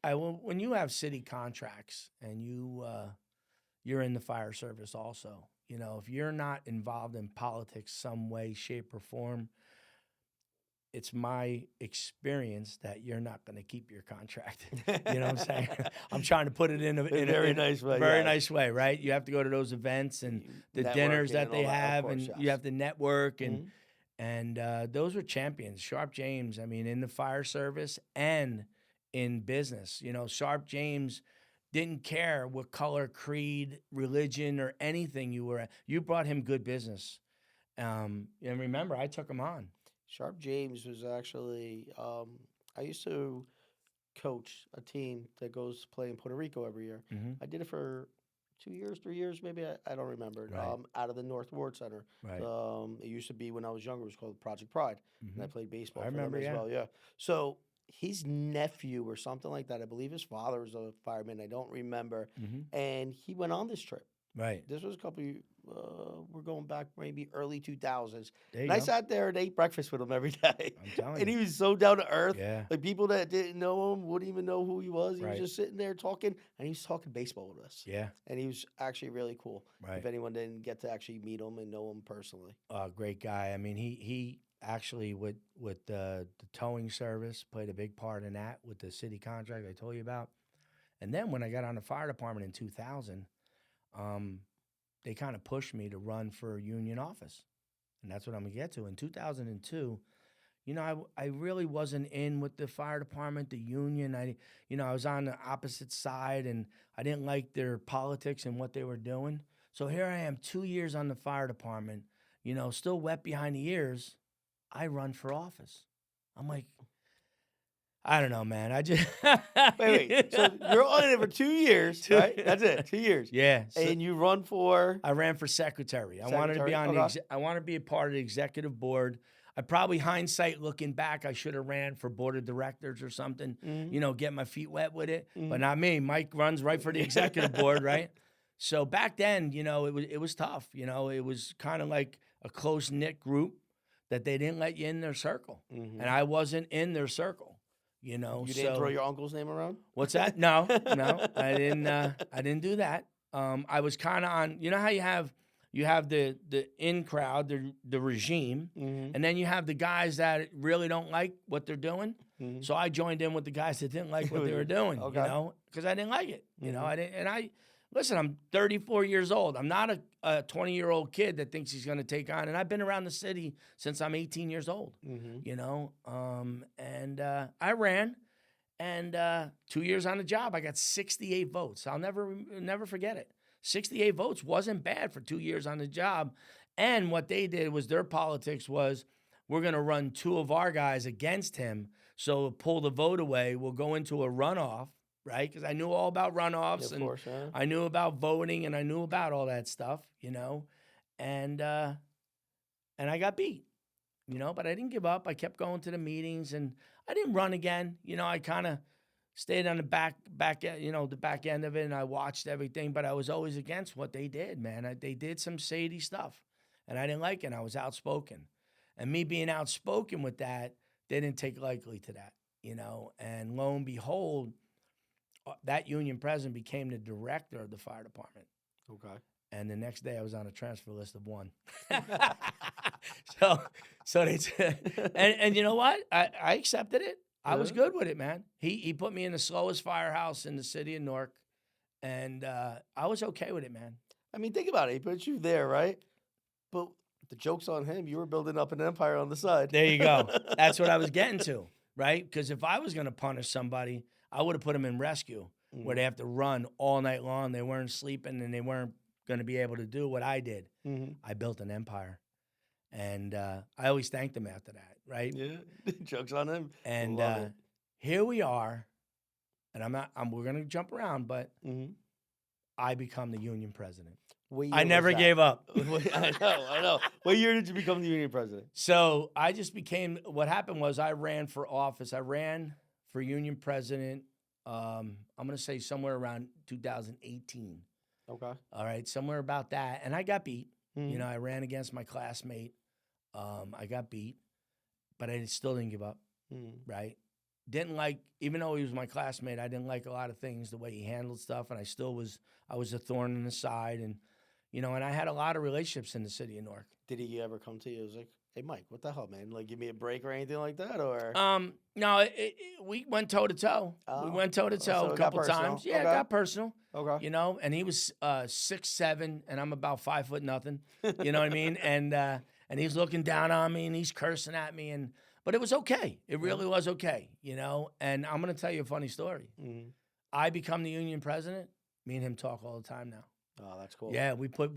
when you have city contracts and you're in the fire service also, if you're not involved in politics some way, shape, or form, it's my experience that you're not going to keep your contract. You know what I'm saying? I'm trying to put it in a very nice way. Very nice way, right? You have to go to those events and the dinners that they have, and you have to network, and those were champions. Sharp James, I mean, in the fire service and in business. Sharp James didn't care what color, creed, religion, or anything you were. You brought him good business. And remember, I took him on. Sharp James was actually, I used to coach a team that goes to play in Puerto Rico every year. I did it for 2 years, 3 years, maybe. I don't remember. Right. Out of the North Ward Center. Right. It used to be when I was younger. It was called Project Pride. And I played baseball I for remember, them as yeah. well. Yeah. So his nephew or something like that, I believe his father was a fireman. I don't remember. And he went on this trip. Right. This was a couple of, we're going back maybe early 2000s. There you And go. I sat there and ate breakfast with him every day. I'm telling And you. he was so down to earth. Yeah. Like people that didn't know him wouldn't even know who he was. He Right. was just sitting there talking, and he was talking baseball with us. Yeah. And he was actually really cool. Right. If anyone didn't get to actually meet him and know him personally. Great guy. I mean, he actually with the towing service played a big part in that with the city contract I told you about. And then when I got on the fire department in 2000, they kind of pushed me to run for union office. And that's what I'm going to get to. In 2002, I really wasn't in with the fire department, the union. I was on the opposite side, and I didn't like their politics and what they were doing. So here I am 2 years on the fire department, still wet behind the ears. I run for office. I'm like, I don't know, man. I just Wait. So you're on it for 2 years, right? That's it, 2 years. Yeah. And you run for? I ran for secretary. I wanted to be on I wanted to be a part of the executive board. I probably, hindsight looking back, I should have ran for board of directors or something. Get my feet wet with it. But not me. Mike runs right for the executive board, right? So back then, it was tough. It was kind of like a close knit group that they didn't let you in their circle, and I wasn't in their circle. You didn't throw your uncle's name around? What's that? No, I didn't. I didn't do that. I was kind of on. You know how you have the in crowd, the regime, and then you have the guys that really don't like what they're doing. So I joined in with the guys that didn't like what they were doing. Okay. Because I didn't like it. I didn't. And listen, I'm 34 years old. I'm not a 20-year-old kid that thinks he's going to take on. And I've been around the city since I'm 18 years old, and I ran, and 2 years on the job, I got 68 votes. I'll never forget it. 68 votes wasn't bad for 2 years on the job. And what they did was their politics was, we're going to run two of our guys against him. So pull the vote away. We'll go into a runoff. Right, because I knew all about runoffs, and I knew about voting, and I knew about all that stuff, and I got beat, but I didn't give up. I kept going to the meetings, and I didn't run again. I kind of stayed on the back, the back end of it, and I watched everything. But I was always against what they did, man. They did some shady stuff, and I didn't like it. And I was outspoken, and me being outspoken with that, they didn't take lightly to that, And lo and behold, that union president became the director of the fire department. Okay. And the next day I was on a transfer list of one. so they and you know what? I accepted it. I was good with it, man. He put me in the slowest firehouse in the city of Newark, and I was okay with it, man. I mean, think about it. He put you there, right? But the joke's on him. You were building up an empire on the side. There you go. That's what I was getting to, right? Because if I was going to punish somebody, I would have put them in rescue, where they have to run all night long. They weren't sleeping, and they weren't going to be able to do what I did. I built an empire, and I always thanked them after that, right? Yeah, joke's on him. And here we are, and we're going to jump around, but I become the union president. I never gave up. I know. What year did you become the union president? So I just became, what happened was I ran for office. I ran for union president, I'm going to say somewhere around 2018. Okay. All right, somewhere about that. And I got beat. I ran against my classmate. I got beat, but I still didn't give up, right? didn't like, even though he was my classmate, I didn't like a lot of things, the way he handled stuff, and I was a thorn in the side, and and I had a lot of relationships in the city of Newark. Did he ever come to you? He was like, "Hey, Mike, what the hell, man? Like, give me a break or anything like that?" Or No, we went toe to toe. We oh, went toe to toe so a it got couple personal. times. Yeah, Okay. it got personal. Okay. And he was 6'7", and I'm about 5 foot nothing. You know what I mean? And he's looking down on me, and he's cursing at me, but it was okay. It really was okay. And I'm gonna tell you a funny story. Mm-hmm. I become the union president. Me and him talk all the time now. Oh, that's cool. Yeah, we put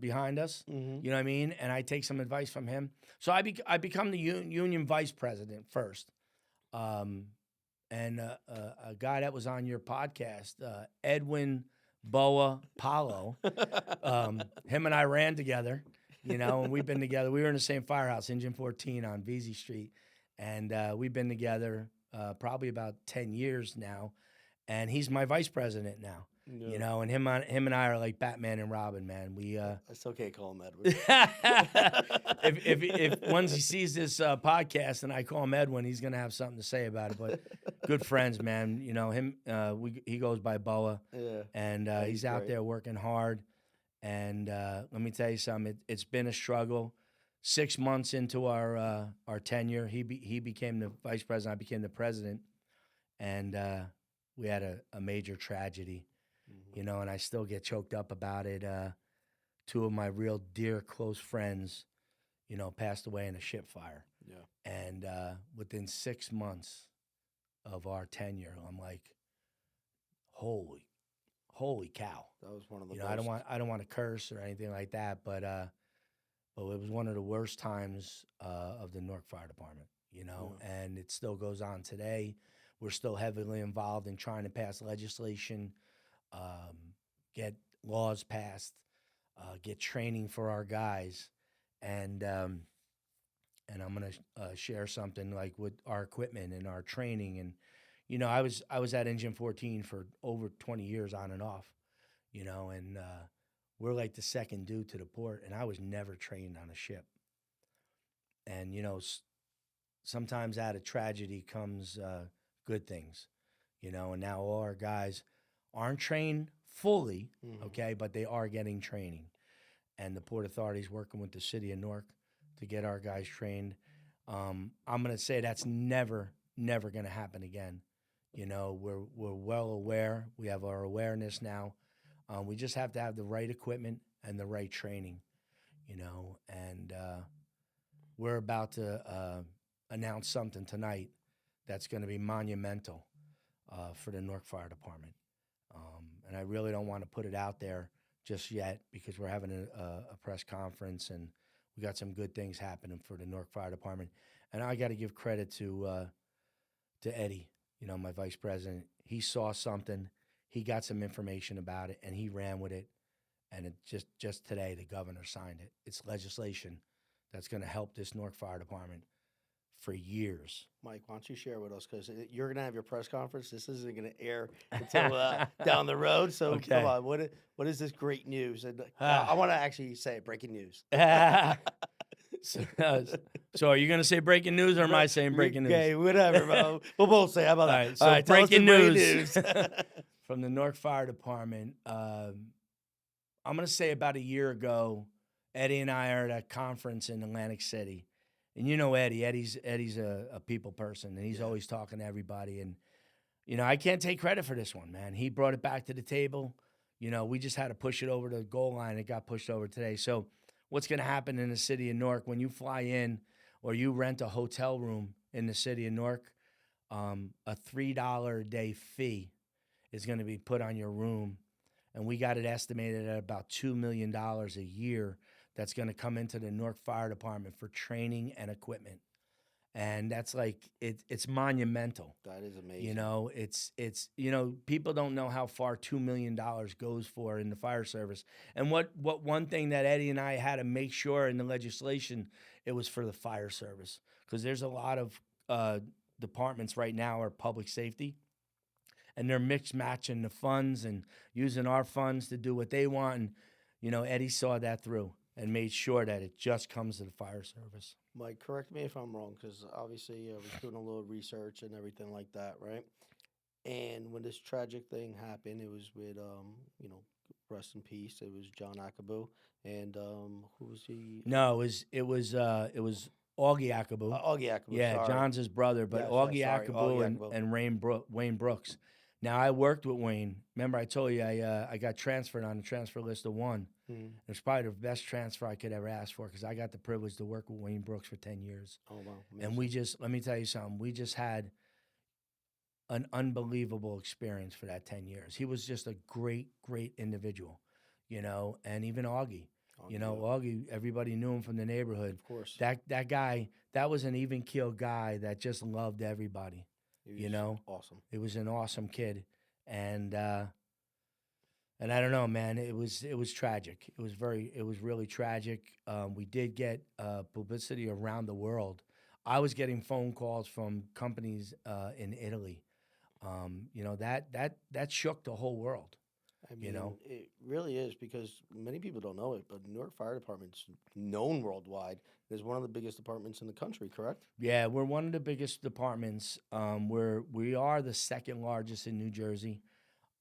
behind us. Mm-hmm. You know what I mean? And I take some advice from him. So I become the union vice president first. And a guy that was on your podcast, Edwin Boa Paulo, him and I ran together, and we've been together. We were in the same firehouse, Engine 14 on Vesey Street. And we've been together probably about 10 years now. And he's my vice president now. Yeah. And him and I are like Batman and Robin, man. We I still can't call him Edward. if once he sees this podcast and I call him Edwin, he's gonna have something to say about it. But good friends, man. Him. He goes by Boa, Yeah. and Yeah, he's out great. there working hard. And let me tell you something. It's been a struggle. 6 months into our tenure, he became the vice president. I became the president, and we had a major tragedy. Mm-hmm. And I still get choked up about it. Two of my real dear, close friends, passed away in a ship fire. Yeah. And within 6 months of our tenure, I'm like, holy cow. That was one of the I worst. don't want to curse or anything like that, but it was one of the worst times of the Newark Fire Department, and it still goes on today. We're still heavily involved in trying to pass legislation, get laws passed, get training for our guys, and I'm gonna share something like with our equipment and our training. And I was at Engine 14 for over 20 years on and off, and we're like the second due to the port, and I was never trained on a ship. And sometimes out of tragedy comes good things, and now all our guys aren't trained fully, okay, but they are getting training. And the Port Authority's working with the city of Newark to get our guys trained. I'm going to say that's never going to happen again. We're well aware. We have our awareness now. We just have to have the right equipment and the right training, and we're about to announce something tonight that's going to be monumental for the Newark Fire Department. And I really don't want to put it out there just yet because we're having a press conference and we got some good things happening for the Newark Fire Department. And I got to give credit to Eddie, my vice president. He saw something, he got some information about it, and he ran with it. And it just today, the governor signed it. It's legislation that's going to help this Newark Fire Department for years. Mike, why don't you share with us? Because you're going to have your press conference. This isn't going to air until down the road. So Okay. Come on, what is this great news? And I want to actually say it, breaking news. So are you going to say breaking news, or am I saying breaking news? Okay, whatever, bro. We'll both say. How about All that? right, so All right, tell us the breaking great news from the Newark Fire Department. I'm going to say about a year ago, Eddie and I are at a conference in Atlantic City. And Eddie. Eddie's a people person, and he's always talking to everybody. And, I can't take credit for this one, man. He brought it back to the table. We just had to push it over to the goal line. It got pushed over today. So what's going to happen in the city of Newark when you fly in or you rent a hotel room in the city of Newark, a $3 a day fee is going to be put on your room. And we got it estimated at about $2 million a year that's going to come into the Newark Fire Department for training and equipment. And that's like, it's monumental. That is amazing. It's people don't know how far $2 million goes for in the fire service. And what one thing that Eddie and I had to make sure in the legislation, it was for the fire service. Because there's a lot of departments right now are public safety. And they're matching the funds and using our funds to do what they want. And, Eddie saw that through and made sure that it just comes to the fire service. Mike, correct me if I'm wrong, because obviously I was doing a little research and everything like that, right? And when this tragic thing happened, it was with, rest in peace. It was John Akabu, and who was he? No, it was Augie Akabu. Augie Akabu. Yeah, Sorry. John's his brother, but Yes, yes. Augie Sorry, Augie Akabu Akabu. and Wayne Brooks. Now I worked with Wayne. Remember I told you I got transferred on the transfer list of one. Mm. It was probably the best transfer I could ever ask for because I got the privilege to work with Wayne Brooks for 10 years. Oh wow. And let me tell you something, we just had an unbelievable experience for that 10 years. He was just a great, great individual, and even Augie. Augie, everybody knew him from the neighborhood. Of course. That guy, that was an even keel guy that just loved everybody. He was awesome. It was an awesome kid, and I don't know, man. It was tragic. It was really tragic. We did get publicity around the world. I was getting phone calls from companies in Italy. That shook the whole world. I mean, it really is, because many people don't know it, but Newark Fire Department's known worldwide. It's one of the biggest departments in the country, correct? Yeah, we're one of the biggest departments. We are the second largest in New Jersey,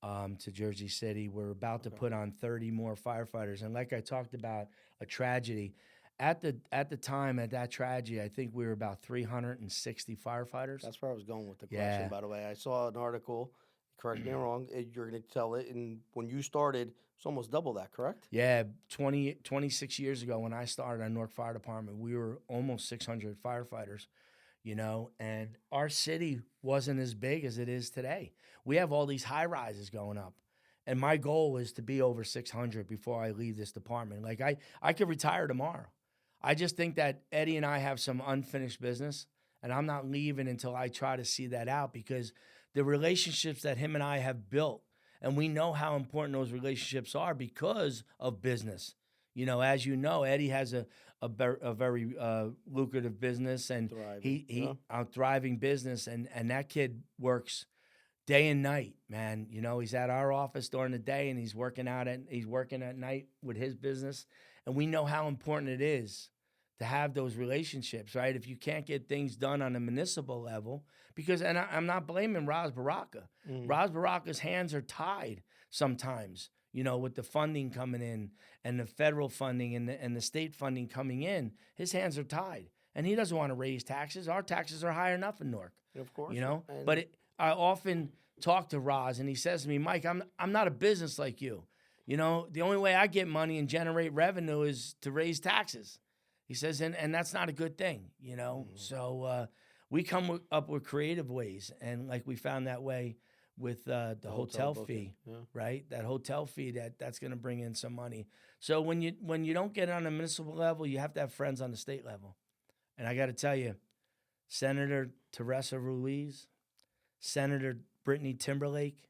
to Jersey City. We're about to put on 30 more firefighters, and like I talked about, a tragedy. At the time at that tragedy, I think we were about 360 firefighters. That's where I was going with the question. By the way, I saw an article. Correct me if I'm wrong. You're going to tell it, and when you started, it's almost double that, correct? Yeah, 26 years ago when I started on Newark Fire Department, we were almost 600 firefighters, and our city wasn't as big as it is today. We have all these high rises going up, and my goal is to be over 600 before I leave this department. Like I could retire tomorrow. I just think that Eddie and I have some unfinished business, and I'm not leaving until I try to see that out, because the relationships that him and I have built, and we know how important those relationships are because of business. As you know, Eddie has a very lucrative business, and thriving. a thriving business, and that kid works day and night, man. He's at our office during the day, and he's working at night with his business, and we know how important it is to have those relationships, right? If you can't get things done on a municipal level, and I'm not blaming Raz Baraka. Raz Baraka's hands are tied sometimes, with the funding coming in and the federal funding and the state funding coming in. His hands are tied, and he doesn't want to raise taxes. Our taxes are high enough in Newark, of course. But I often talk to Raz, and he says to me, Mike, I'm not a business like you. The only way I get money and generate revenue is to raise taxes. He says, and that's not a good thing, So we come up with creative ways, and like we found that way with the hotel fee, right? That hotel fee that's going to bring in some money. So when you don't get it on a municipal level, you have to have friends on the state level. And I got to tell you, Senator Teresa Ruiz, Senator Brittany Timberlake,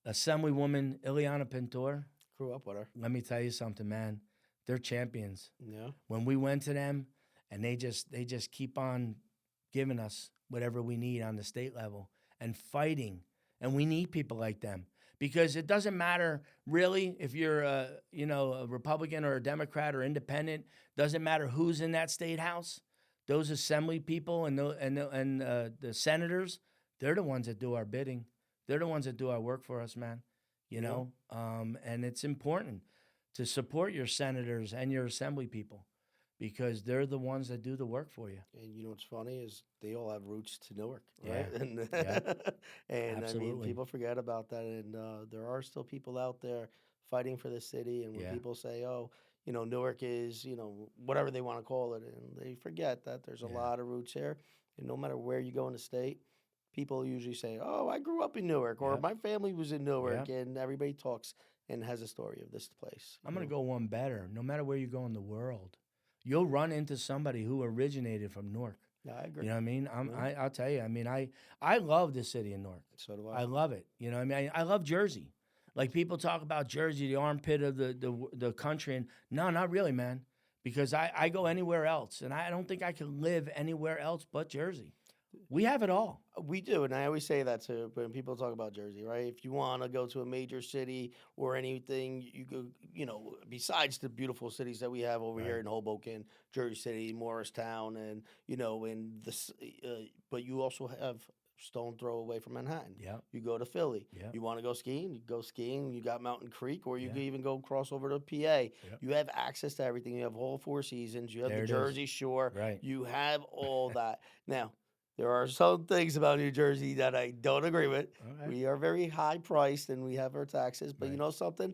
Assemblywoman Ileana Pintor. Grew up with her. Let me tell you something, man. They're champions. Yeah. When we went to them, and they just keep on giving us whatever we need on the state level and fighting. And we need people like them, because it doesn't matter really if you're a Republican or a Democrat or independent. Doesn't matter who's in that state house. Those assembly people and the senators, they're the ones that do our bidding. They're the ones that do our work for us, man. And it's important to support your senators and your assembly people, because they're the ones that do the work for you. And what's funny is they all have roots to Newark, right? Yeah. And Absolutely. I mean, people forget about that, and there are still people out there fighting for the city. And when people say, "Oh, Newark is, whatever they want to call it," and they forget that there's a lot of roots here. And no matter where you go in the state, people usually say, "Oh, I grew up in Newark," or "My family was in Newark," and everybody talks and has a story of this place. I'm going to go one better. No matter where you go in the world, you'll run into somebody who originated from Newark. Yeah, I agree. You know what I mean? I'll tell you. I mean, I love the city of Newark. So do I. I love it. You know what I mean? I love Jersey. Like, people talk about Jersey, the armpit of the country, and no, not really, man. Because I go anywhere else, and I don't think I could live anywhere else but Jersey. We have it all. We do, and I always say that too when people talk about Jersey, right? If you want to go to a major city or anything, you go, besides the beautiful cities that we have over here Right. in Hoboken, Jersey City, Morristown, and but you also have stone throw away from Manhattan. Yep. You go to Philly. Yep. You want to go skiing, you go skiing. You got Mountain Creek, or you Yeah. can even go cross over to PA. Yep. You have access to everything. You have all four seasons. You have There the it is. Jersey Shore. Right. You have all that. Now, there are some things about New Jersey that I don't agree with. Okay. We are very high priced and we have our taxes, but you Right. know something?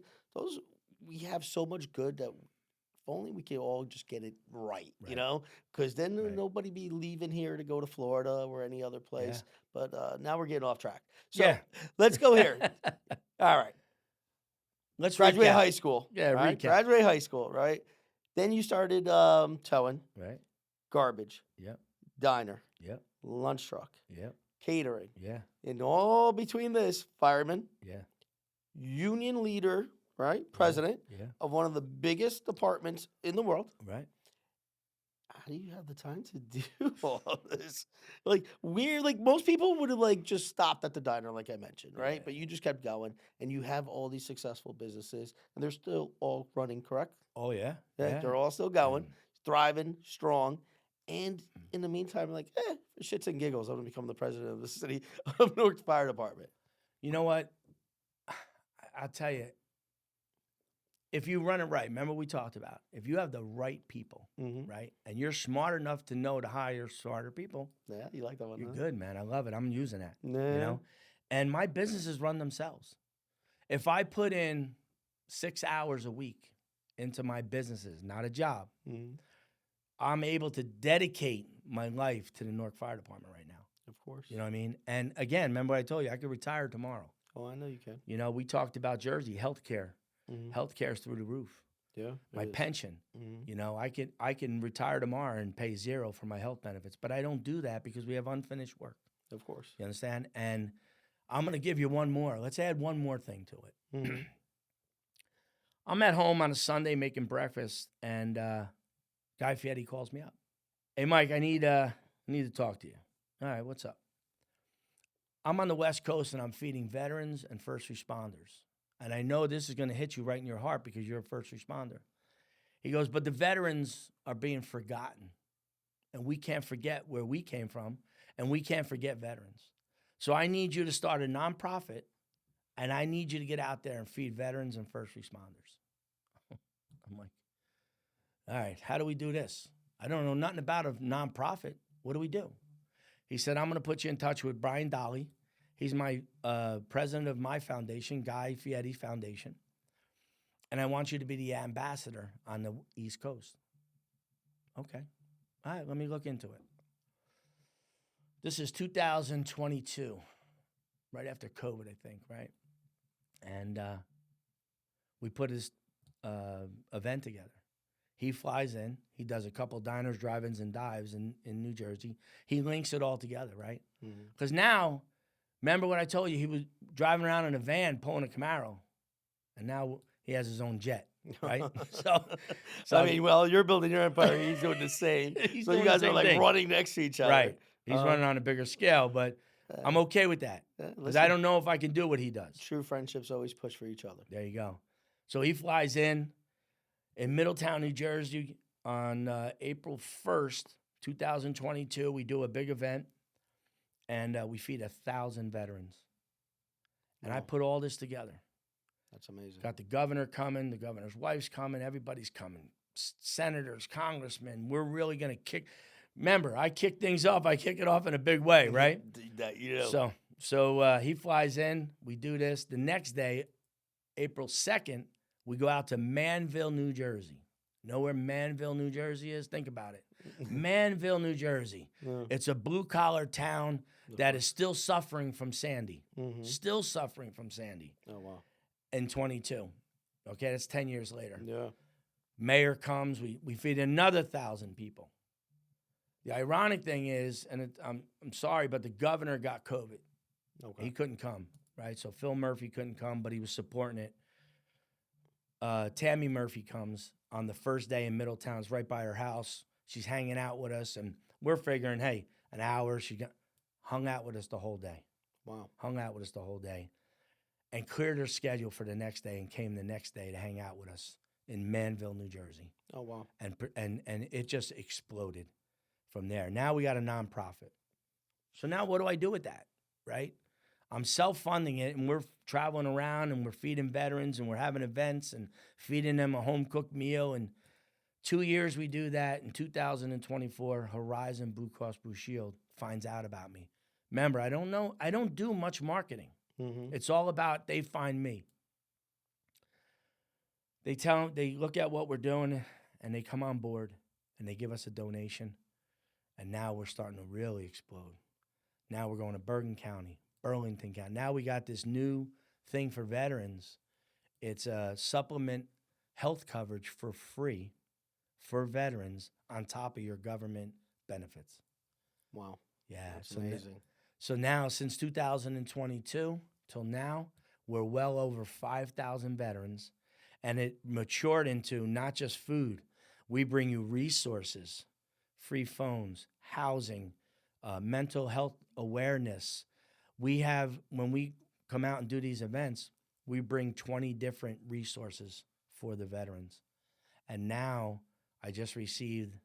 We have so much good that if only we could all just get it right, Right. because then Right. nobody be leaving here to go to Florida or any other Yeah. place. But now we're getting off track. So Yeah. let's go here. All right. Let's Graduate recap. high school. Yeah, Right? recap. Graduate high school, right? Then you started towing, Right. garbage, Yep. diner, Yep. lunch truck, Yep. catering. Yeah. And all between this, fireman, Yeah. union leader, right? President Yeah. of one of the biggest departments in the world. Right. How do you have the time to do all of this? Like most people would have just stopped at the diner, like I mentioned, right? Yeah. But you just kept going, and you have all these successful businesses, and they're still all running, correct? Oh yeah. Yeah, Yeah. they're all still going, Mm. thriving, strong. And in the meantime, for shits and giggles, I'm gonna become the president of the city of Newark Fire Department. You know what? I'll tell you. If you run it right, remember we talked about, if you have the right people, Mm-hmm. right, and you're smart enough to know to hire smarter people, Yeah, you like that one? you're Huh? good, man. I love it. I'm using that. Yeah. And my businesses run themselves. If I put in 6 hours a week into my businesses, not a job, Mm-hmm. I'm able to dedicate my life to the Newark Fire Department right now. Of course. You know what I mean? And again, remember I told you I could retire tomorrow. Oh, I know you can. We talked about Jersey, healthcare. Mm-hmm. Healthcare's through the roof. Yeah. My pension. Mm-hmm. I can retire tomorrow and pay zero for my health benefits, but I don't do that because we have unfinished work. Of course. You understand? And I'm going to give you one more. Let's add one more thing to it. Mm-hmm. I'm at home on a Sunday making breakfast, and Guy Fieri calls me up. Hey, Mike, I need to talk to you. All right, what's up? I'm on the West Coast, and I'm feeding veterans and first responders. And I know this is going to hit you right in your heart because you're a first responder. He goes, but the veterans are being forgotten. And we can't forget where we came from, and we can't forget veterans. So I need you to start a nonprofit, and I need you to get out there and feed veterans and first responders. I'm like, all right, how do we do this? I don't know nothing about a nonprofit. What do we do? He said, I'm going to put you in touch with Brian Dolly. He's my president of my foundation, Guy Fieri Foundation. And I want you to be the ambassador on the East Coast. Okay. All right, let me look into it. This is 2022, right after COVID, I think, right? And we put his event together. He flies in. He does a couple diners, drive-ins, and dives in New Jersey. He links it all together, right? Because now, remember what I told you? He was driving around in a van pulling a Camaro, and now he has his own jet, right? so I mean, well, you're building your empire. He's doing the same. He's So you doing the guys are same like thing. running next to each other. Right. He's running on a bigger scale, but I'm okay with that because listen, I don't know if I can do what he does. True friendships always push for each other. There you go. So he flies in Middletown, New Jersey on April 1st, 2022. We do a big event, and we feed 1,000 veterans. And I Wow. put all this together. That's amazing. Got the governor coming, the governor's wife's coming, everybody's coming. Senators, congressmen, we're really going to kick. Remember, I kick things off. I kick it off in a big way, right? That you know. So he flies in. We do this. The next day, April 2nd, we go out to Manville, New Jersey. Know where Manville, New Jersey is? Think about it. Manville, New Jersey. Yeah. It's a blue-collar town that is still suffering from Sandy. Mhm. Still suffering from Sandy Oh, wow. in 22. Okay, that's 10 years later. Yeah. Mayor comes. We feed another 1,000 people. The ironic thing is, and I'm sorry, but the governor got COVID. Okay. He couldn't come, right? So Phil Murphy couldn't come, but he was supporting it. Tammy Murphy comes on the first day in Middletown. It's right by her house. She's hanging out with us, and we're figuring, hey, an hour. hung out with us the whole day. Wow. Hung out with us the whole day, and cleared their schedule for the next day and came the next day to hang out with us in Manville, New Jersey. Oh, wow. And it just exploded from there. Now we got a nonprofit. So now what do I do with that, right? I'm self-funding it, and we're traveling around, and we're feeding veterans, and we're having events and feeding them a home-cooked meal. And 2 years we do that. In 2024, Horizon Blue Cross Blue Shield finds out about me. Remember, I don't do much marketing. Mm-hmm. It's all about they find me. They look at what we're doing, and they come on board, and they give us a donation. And now we're starting to really explode. Now we're going to Bergen County, Burlington County. Now we got this new thing for veterans. It's a supplement health coverage for free for veterans on top of your government benefits. Wow. Yeah. That's amazing. So now, since 2022 till now, we're well over 5,000 veterans, and it matured into not just food. We bring you resources, free phones, housing, mental health awareness. When we come out and do these events, we bring 20 different resources for the veterans. And now I just received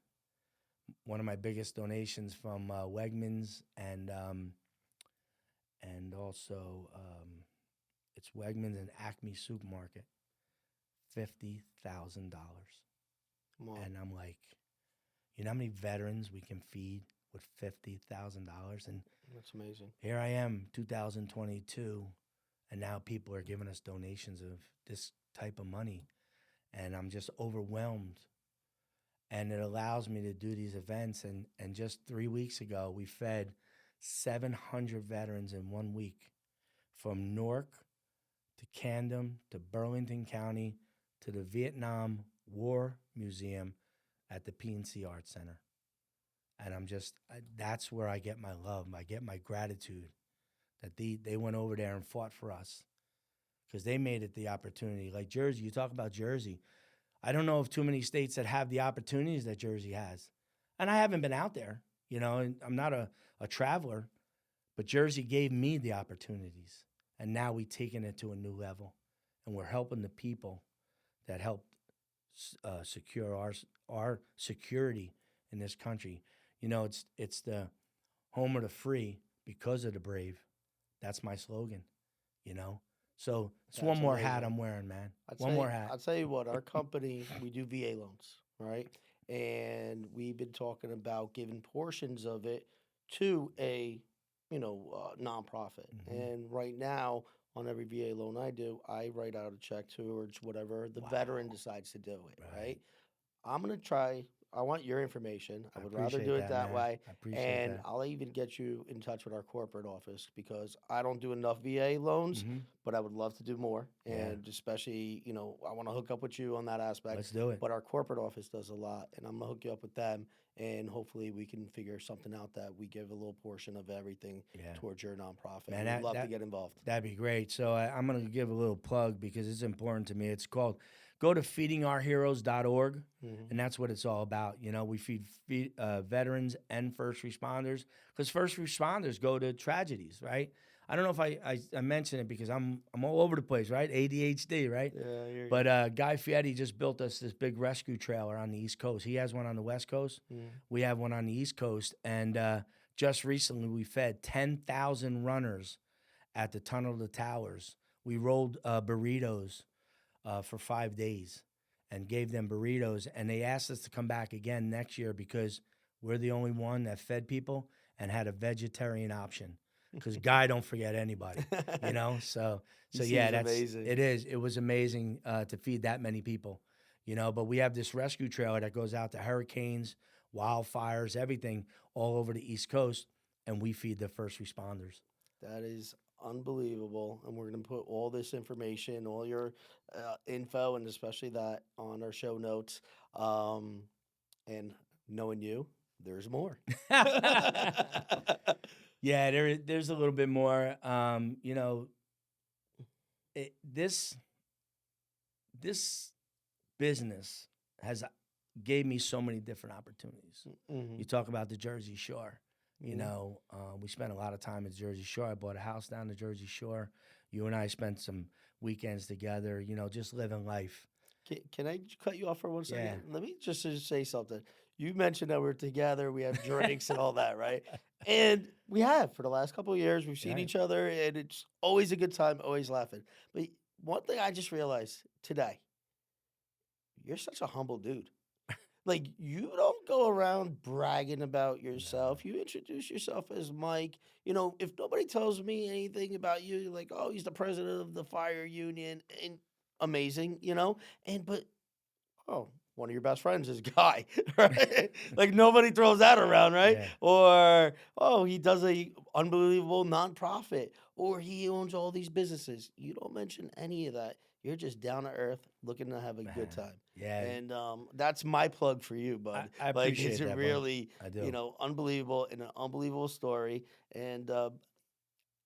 one of my biggest donations from Wegmans and also it's Wegmans and Acme Supermarket, $50,000. Wow. And I'm like, you know how many veterans we can feed with $50,000? And That's amazing. here I am, 2022, and now people are giving us donations of this type of money, and I'm just overwhelmed. And it allows me to do these events. And just 3 weeks ago, we fed 700 veterans in 1 week, from Newark to Camden to Burlington County to the Vietnam War Museum at the PNC Arts Center. And that's where I get my love. I get my gratitude that they went over there and fought for us, because they made it the opportunity. Like Jersey, you talk about Jersey. I don't know of too many states that have the opportunities that Jersey has. And I haven't been out there, and I'm not a traveler, but Jersey gave me the opportunities. And now we've taken it to a new level, and we're helping the people that helped secure our security in this country. It's the home of the free because of the brave. That's my slogan, So it's one more hat I'm wearing, man. One more hat. I'll tell you what, our company, we do VA loans, right? And we've been talking about giving portions of it to a, nonprofit. Mm-hmm. And right now, on every VA loan I do, I write out a check towards whatever the veteran decides to do it, right? I'm going to try. I want your information. I would rather do it that way. I appreciate And that. I'll even get you in touch with our corporate office, because I don't do enough VA loans, Mm-hmm. but I would love to do more. Yeah. And especially, I want to hook up with you on that aspect. Let's do it. But our corporate office does a lot, and I'm going to hook you up with them. And hopefully we can figure something out that we give a little portion of everything towards your nonprofit. Man, I'd love to get involved. That'd be great. So I'm going to give a little plug because it's important to me. It's called, go to feedingourheroes.org, and that's what it's all about. We feed veterans and first responders, because first responders go to tragedies, right? I don't know if I mentioned it because I'm all over the place, right? ADHD, right? Yeah. But Guy Fieri just built us this big rescue trailer on the East Coast. He has one on the West Coast. We have one on the East Coast. And just recently we fed 10,000 runners at the Tunnel to Towers. We rolled burritos for 5 days and gave them burritos. And they asked us to come back again next year because we're the only one that fed people and had a vegetarian option. Because Guy don't forget anybody, So yeah, that's amazing. It is. It was amazing to feed that many people, But we have this rescue trailer that goes out to hurricanes, wildfires, everything all over the East Coast, and we feed the first responders. That is unbelievable. And we're going to put all this information, all your info, and especially that on our show notes. And knowing you, there's more. Yeah, there's a little bit more. This business gave me so many different opportunities. Mm-hmm. You talk about the Jersey Shore. You know, we spent a lot of time at Jersey Shore. I bought a house down the Jersey Shore. You and I spent some weekends together, you know, just living life. Can I cut you off for one Yeah. second? Let me just say something. You mentioned that we're together, we have drinks and all that, right? And we have for the last couple of years. We've seen Right. each other, and it's always a good time, always laughing. But one thing I just realized today, you're such a humble dude. Like, you don't go around bragging about No. yourself. You introduce yourself as Mike. You know, if nobody tells me anything about you, you're like, oh, he's the president of the fire union, and amazing, you know? And but oh, one of your best friends is Guy, right? Like nobody throws that around, right? Yeah. Or oh, he does a unbelievable nonprofit, or he owns all these businesses. You don't mention any of that. You're just down to earth, looking to have a good Man. time. Yeah. And that's my plug for you, bud. I Like it's appreciate a that, bud. really, I do. unbelievable and an unbelievable story. And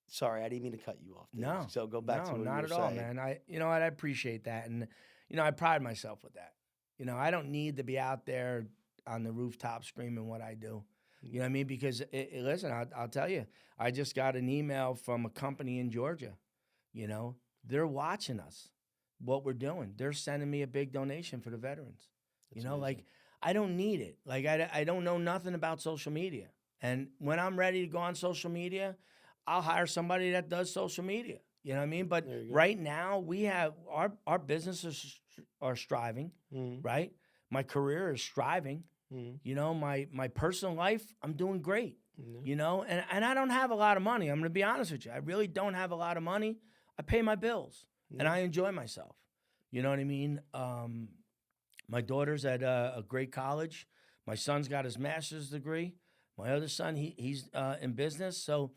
sorry, I didn't mean to cut you off, dude. No. So go back to No, what you not were at all, saying. man. You know what? I appreciate that. And, you know, I pride myself with that. You know, I don't need to be out there on the rooftop screaming what I do. You know what I mean? Because, listen, I'll tell you, I just got an email from a company in Georgia. You know, they're watching us, what we're doing. They're sending me a big donation for the veterans. That's You know, like, amazing. I don't need it. Like, I don't know nothing about social media. And when I'm ready to go on social media, I'll hire somebody that does social media. You know what I mean? But There you go. right now, we have our businesses are striving, Mhm. right? My career is striving. Mhm. You know, my personal life, I'm doing great. Yeah. You know, and I don't have a lot of money. I'm going to be honest with you. I really don't have a lot of money. I pay my bills and Yeah. I enjoy myself. You know what I mean? My daughter's at a great college. My son's got his master's degree. My other son, he's in business. So,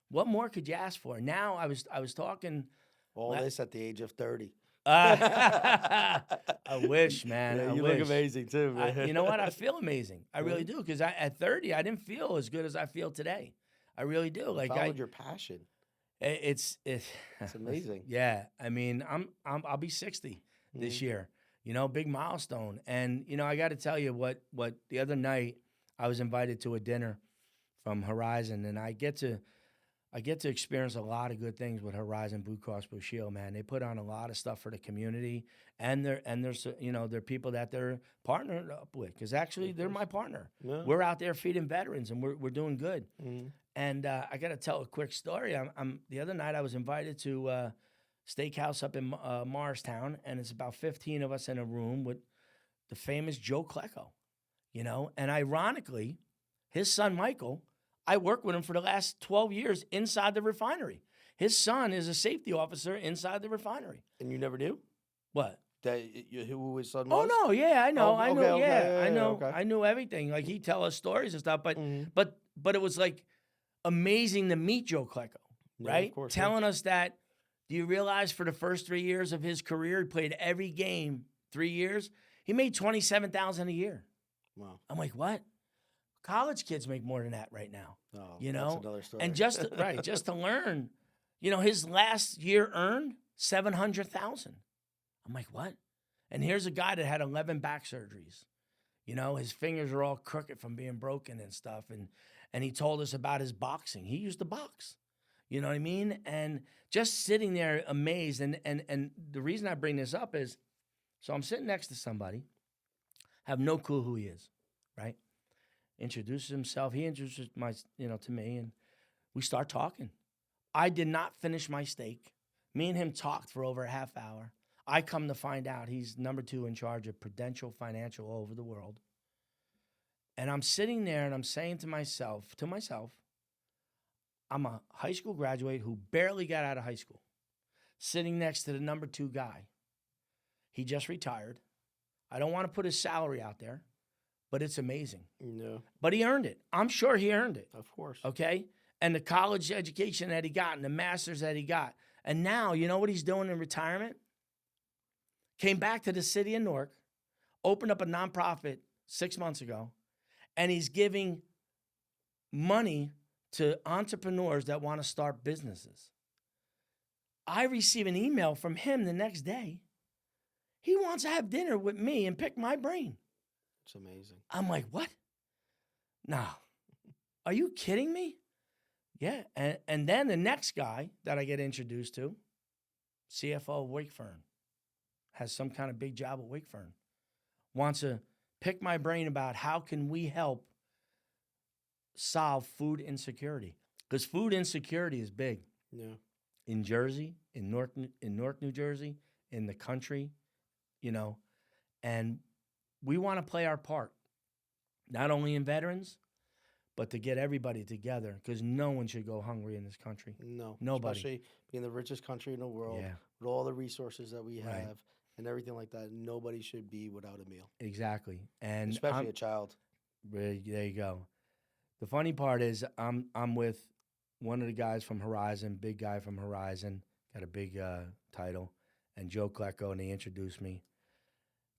what more could you ask for? Now, I was talking. All this at the age of 30. I wish, man. Yeah, I you look wish. amazing too, man. You know what? I feel amazing. I Yeah. really do. Because at 30, I didn't feel as good as I feel today. I really do. You Like followed your passion. it's It's amazing. yeah. I mean, I'll be 60 this Mhm. year. You know, big milestone. And you know, I got to tell you what the other night I was invited to a dinner from Horizon, and I get to experience a lot of good things with Horizon Blue Cross Blue Shield. Man, they put on a lot of stuff for the community, and there's you know, they're people that they're partnered up with because actually Of they're course. my partner. Yeah. We're out there feeding veterans, and we're doing good. Mhm. And I got to tell a quick story. I'm the other night I was invited to steakhouse up in Morristown, and it's about 15 of us in a room with the famous Joe Klecko. You know, and ironically, his son Michael, I worked with him for the last 12 years inside the refinery. His son is a safety officer inside the refinery. And you never knew What? that who his son Oh was? no, yeah, I know, Oh, I okay, know, okay, yeah, yeah, yeah, okay. I knew everything. Like he'd tell us stories and stuff, Mhm. but it was like amazing to meet Joe Klecko, Yeah, of right? course. Yeah. Telling us that. Do you realize for the first 3 years of his career, he played every game. 3 years, he made $27,000 a year. Wow. I'm like, what? College kids make more than that right now. Oh, You that's know, another story. and just right, just to learn, you know, his last year earned 700,000. I'm like, what? And here's a guy that had 11 back surgeries. You know, his fingers are all crooked from being broken and stuff. And he told us about his boxing. He used to box. You know what I mean? And just sitting there amazed. And the reason I bring this up is, so I'm sitting next to somebody, have no clue who he is, right? Introduces himself. He introduces to me, and we start talking. I did not finish my steak. Me and him talked for over a half hour. I come to find out he's number 2 in charge of Prudential Financial all over the world. And I'm sitting there and I'm saying to myself, I'm a high school graduate who barely got out of high school, sitting next to the number 2 guy. He just retired. I don't want to put his salary out there, but it's amazing. No, But he earned it. I'm sure he earned it. of course. Okay? And the college education that he got and the master's that he got. And now, you know what he's doing in retirement? Came back to the city of Newark, opened up a nonprofit 6 months ago, and he's giving money to entrepreneurs that want to start businesses. I receive an email from him the next day. He wants to have dinner with me and pick my brain. It's amazing. I'm like, what? No. Are you kidding me? Yeah. And then the next guy that I get introduced to, CFO of Wakefern, has some kind of big job at Wakefern, wants to pick my brain about how can we help solve food insecurity. Because food insecurity is big. Yeah. In Jersey, in Newark, New Jersey, in the country, and we want to play our part, not only in veterans, but to get everybody together, because no one should go hungry in this country. No. Nobody. Especially being the richest country in the world, Yeah. with all the resources that we have Right. and everything like that. Nobody should be without a meal. Exactly. And Especially a child. there you go. The funny part is I'm with one of the guys from Horizon, big guy from Horizon, got a big title, and Joe Klecko, and they introduced me.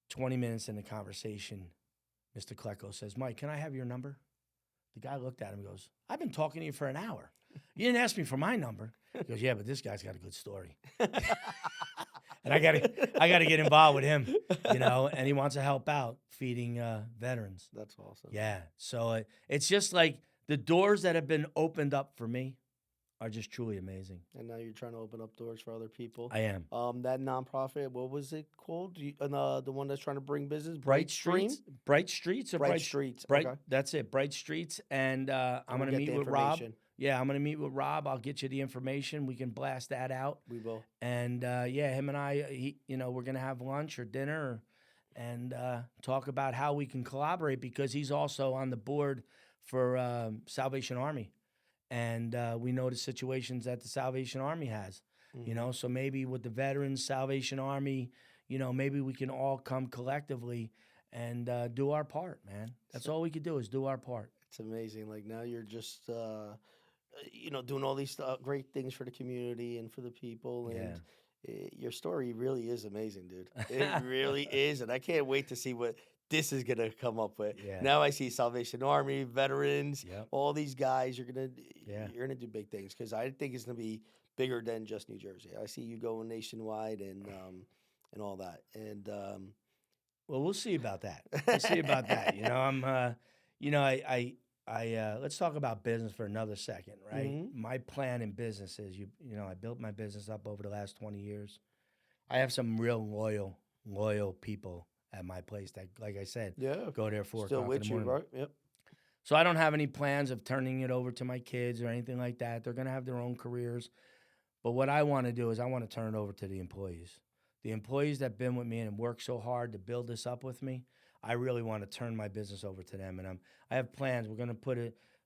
20 minutes in the conversation, Mr. Klecko says, "Mike, can I have your number?" The guy looked at him and goes, "I've been talking to you for an hour. You didn't ask me for my number." He goes, "Yeah, but this guy's got a good story." And I gotta get involved with him, and he wants to help out feeding veterans. That's awesome. Yeah. So it's just like the doors that have been opened up for me are just truly amazing. And now you're trying to open up doors for other people. I am. That nonprofit, what was it called? The one that's trying to bring business, Bright Streets. Bright Streets or Bright Streets. Bright. Okay. That's it. Bright Streets. And I'm We'll gonna get meet the with Rob. information. Yeah, I'm gonna meet with Rob. I'll get you the information. We can blast that out. We will. And him and I, we're gonna have lunch or dinner, and talk about how we can collaborate, because he's also on the board for Salvation Army, and we know the situations that the Salvation Army has. Mhm. So maybe with the veterans, Salvation Army, maybe we can all come collectively and do our part, man. That's all we could do is do our part. It's amazing. Like now you're just, doing all these great things for the community and for the people. And your story really is amazing, dude. It really is. And I can't wait to see what this is going to come up with. Yeah. Now I see Salvation Army, veterans, Yep. all these guys. You're going Yeah. to do big things, because I think it's going to be bigger than just New Jersey. I see you going nationwide and all that. And Well, we'll see about that. We'll see about that. Let's talk about business for another second, right? Mhm. My plan in business is, I built my business up over the last 20 years. I have some real loyal people at my place that, like I said, yeah, go there 4 still o'clock in with the you, morning. right? Yep. So I don't have any plans of turning it over to my kids or anything like that. They're going to have their own careers. But what I want to do is I want to turn it over to the employees. The employees that have been with me and worked so hard to build this up with me, I really want to turn my business over to them. And I have plans. We're going to put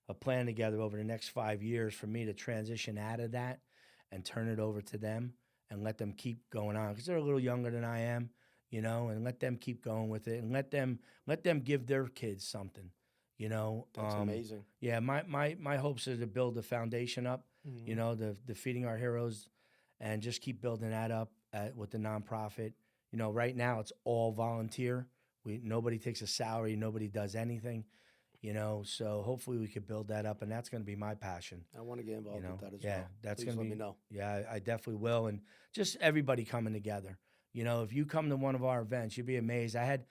a plan together over the next 5 years for me to transition out of that and turn it over to them and let them keep going on, because they're a little younger than I am, and let them keep going with it, and let them give their kids something, That's amazing. Yeah, my hopes are to build the foundation up, Mhm. the Feeding Our Heroes, and just keep building that up with the nonprofit. Right now it's all volunteer. Nobody takes a salary, nobody does anything, so hopefully we could build that up, and that's going to be my passion. I want to get involved with that as well. That's Please going to let be, me know. yeah, I definitely will. And just everybody coming together. If you come to one of our events, you'd be amazed. I had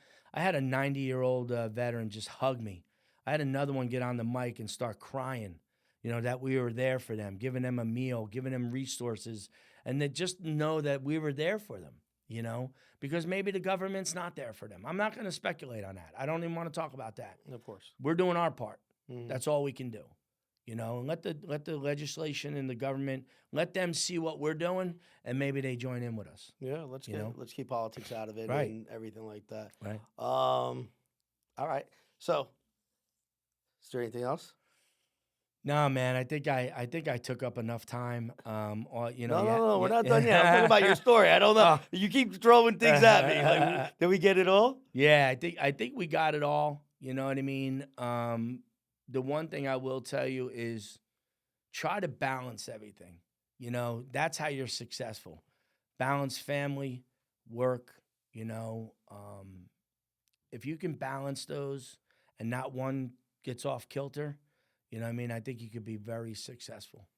a 90-year-old veteran just hug me. I had another one get on the mic and start crying, that we were there for them, giving them a meal, giving them resources, and they just know that we were there for them, because maybe the government's not there for them. I'm not going to speculate on that. I don't even want to talk about that. Of course. We're doing our part. Mhm. That's all we can do. And let the legislation and the government, let them see what we're doing, and maybe they join in with us. Yeah, let's keep politics out of it, Right. and everything like that. Right. All right. So, is there anything else? No, man. I think I took up enough time. No, we're not done yet. I'm talking about your story. I don't know. Oh. You keep throwing things at me. Like, did we get it all? Yeah, I think we got it all. You know what I mean? The one thing I will tell you is try to balance everything. That's how you're successful. Balance family, work, if you can balance those and not one gets off kilter, I think you could be very successful.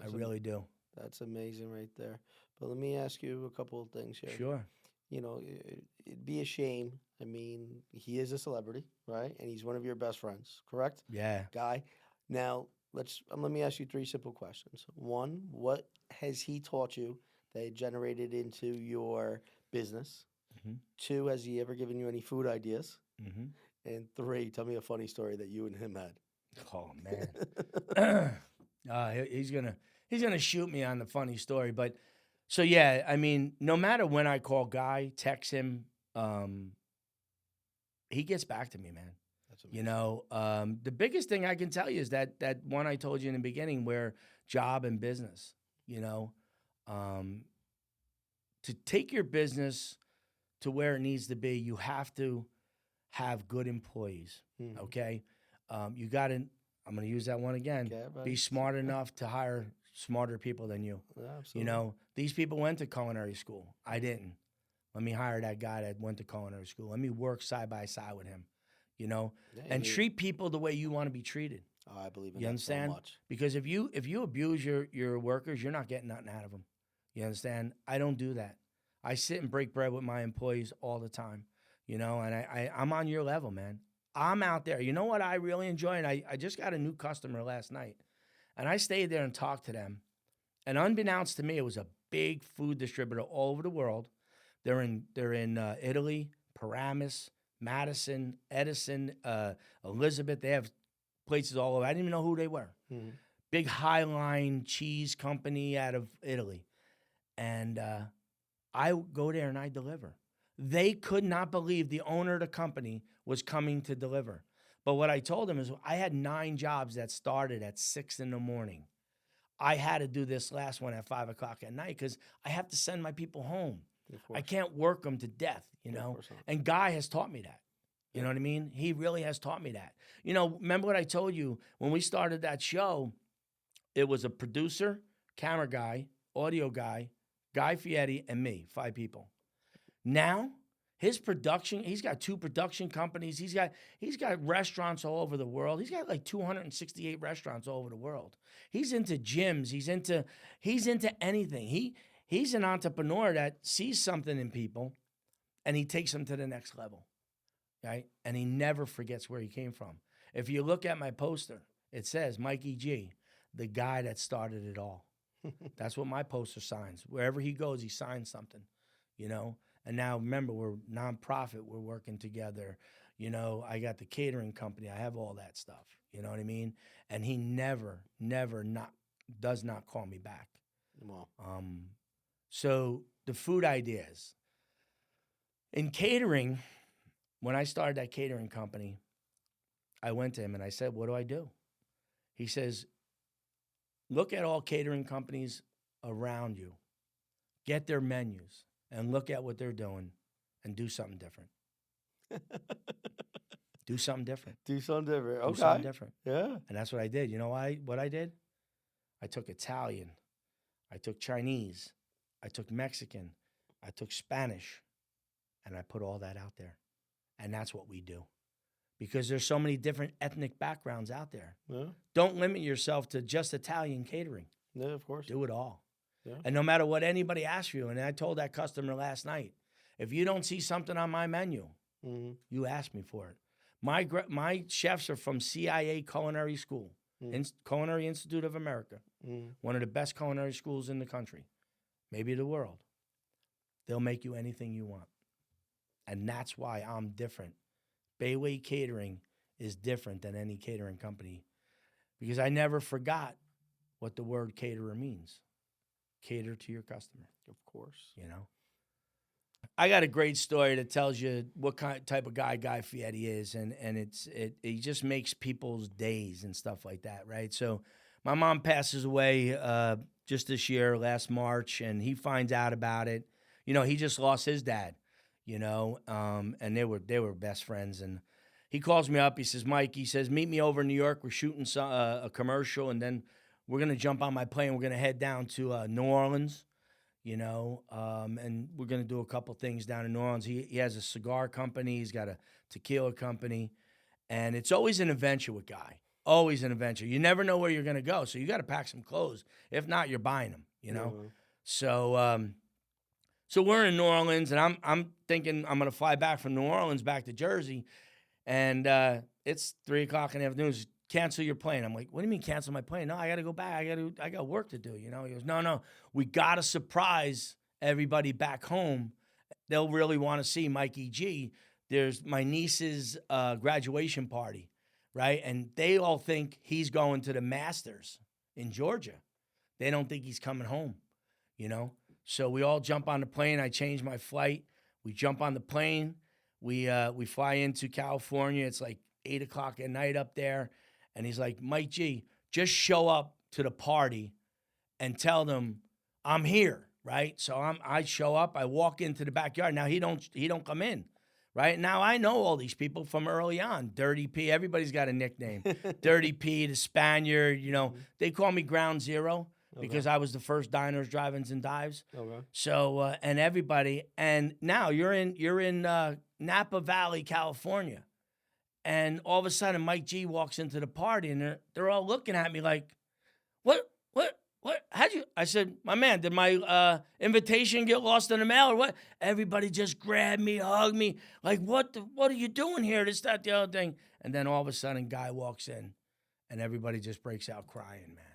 I really do. That's amazing right there. But let me ask you a couple of things here. Sure. It'd be a shame. I mean, he is a celebrity, right? And he's one of your best friends, correct? Yeah. Guy. Now, let me ask you three simple questions. One, what has he taught you that generated into your business? Mm-hmm. Two, has he ever given you any food ideas? Mm-hmm. And three, tell me a funny story that you and him had. Oh man, he's gonna shoot me on the funny story, but so yeah, I mean, no matter when I call Guy, text him, he gets back to me, man. That's You amazing. know, the biggest thing I can tell you is that one I told you in the beginning, where job and business. You know, um, to take your business to where it needs to be, you have to have good employees. Mhm. Okay, you got to. I'm going to use that one again. Okay, Be buddy. smart enough to hire smarter people than you. Yeah, You absolutely. know, these people went to culinary school. I didn't. Let me hire that guy that went to culinary school. Let me work side by side with him. You know, Yeah, and treat people the way you want to be treated. oh, I believe in You that so understand? much. Because if you abuse your workers, you're not getting nothing out of them. You understand? I don't do that. I sit and break bread with my employees all the time. You know, and I'm on your level, man. I'm out there. You know what I really enjoy? And I just got a new customer last night. And I stayed there and talked to them. And unbeknownst to me, it was a big food distributor all over the world. They're in Italy, Paramus, Madison, Edison, Elizabeth. They have places all over. I didn't even know who they were. Mhm. Big Highline cheese company out of Italy. And I go there and I deliver. They could not believe the owner of the company was coming to deliver. But what I told them is I had 9 jobs that started at 6 in the morning. I had to do this last one at 5 o'clock at night because I have to send my people home. Of I course. can't work them to death, you Yeah, of know? course not. And Guy has taught me that. You Yeah. know what I mean? He really has taught me that. You know, remember what I told you when we started that show? It was a producer, camera guy, audio guy, Guy Fieri, and me, 5 people. Now, his production, he's got 2 production companies. He's got restaurants all over the world. He's got like 268 restaurants all over the world. He's into gyms. He's into anything. He's an entrepreneur that sees something in people and he takes them to the next level. Right? And he never forgets where he came from. If you look at my poster, it says Mikey G, the guy that started it all. That's what my poster signs. Wherever he goes, he signs something, you know? And now remember, we're nonprofit, we're working together. You know, I got the catering company, I have all that stuff. You know what I mean? And he never does not call me back. Well, So the food ideas. In catering, when I started that catering company, I went to him and I said, what do I do? He says, look at all catering companies around you, get their menus, and look at what they're doing and do something different. Do something different. do something different. Do something Okay. different. Yeah. And that's what I did. You know what I did? I took Italian. I took Chinese. I took Mexican. I took Spanish. And I put all that out there. And that's what we do. Because there's so many different ethnic backgrounds out there. Yeah. Don't limit yourself to just Italian catering. Yeah, of course. Do it all. Yeah. And no matter what anybody asks you, and I told that customer last night, if you don't see something on my menu, Mm-hmm. you ask me for it. My chefs are from CIA Culinary School, Culinary Institute of America, one of the best culinary schools in the country, maybe the world. They'll make you anything you want. And that's why I'm different. Bayway Catering is different than any catering company because I never forgot what the word caterer means. Cater to your customer. Of course. You know? I got a great story that tells you what type of Guy Fieri is, and he just makes people's days and stuff like that, right? So my mom passes away just this year, last March, and he finds out about it. You know, he just lost his dad, you know, and they were best friends. And he calls me up. He says, Mike, he says, meet me over in New York. We're shooting a commercial, and then we're going to jump on my plane. We're going to head down to New Orleans. You know, and we're going to do a couple things down in New Orleans. He has a cigar company. He's got a tequila company. And it's always an adventure with Guy. Always an adventure. You never know where you're going to go. So you got to pack some clothes. If not, you're buying them, you know. Mm-hmm. So we're in New Orleans, and I'm thinking I'm going to fly back from New Orleans back to Jersey. And it's 3 o'clock in the afternoon. It's cancel your plane. I'm like, what do you mean cancel my plane? No, I got to go back. I got work to do. You know, he goes, no, we got to surprise everybody back home. They'll really want to see Mikey G. There's my niece's graduation party, right? And they all think he's going to the Masters in Georgia. They don't think he's coming home, you know? So we all jump on the plane. I change my flight. We jump on the plane. We fly into California. It's like 8 o'clock at night up there. And he's like, Mike G, just show up to the party and tell them I'm here, right? So I show up. I walk into the backyard. Now he don't come in, right? Now I know all these people from early on. Dirty P. Everybody's got a nickname. Dirty P, the Spaniard. You know, they call me Ground Zero. Because I was the first diners, drive-ins, and dives. Okay. So and everybody, and now you're in Napa Valley, California, and all of a sudden Mike G walks into the party, and they're all looking at me like, what? How'd you? I said, my man, did my invitation get lost in the mail or what? Everybody just grabbed me, hugged me, like what are you doing here? This, that, the other thing, and then all of a sudden, Guy walks in, and everybody just breaks out crying, man.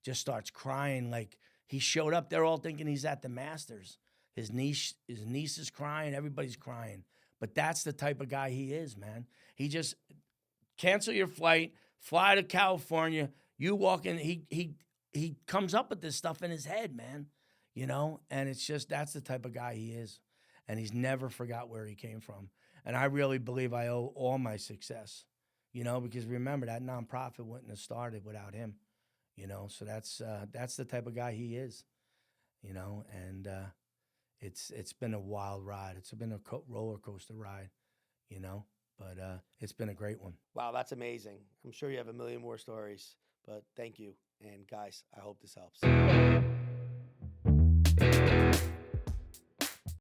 Just starts crying like he showed up. They're all thinking he's at the Masters. His niece is crying. Everybody's crying. But that's the type of guy he is, man. He just cancel your flight, fly to California. You walk in. He comes up with this stuff in his head, man. You know, and it's just that's the type of guy he is, and he's never forgot where he came from. And I really believe I owe all my success, you know, because remember that nonprofit wouldn't have started without him. You know, so that's the type of guy he is, you know, and it's been a wild ride. It's been a roller coaster ride, you know, but it's been a great one. Wow, that's amazing. I'm sure you have a million more stories, but thank you. And guys, I hope this helps.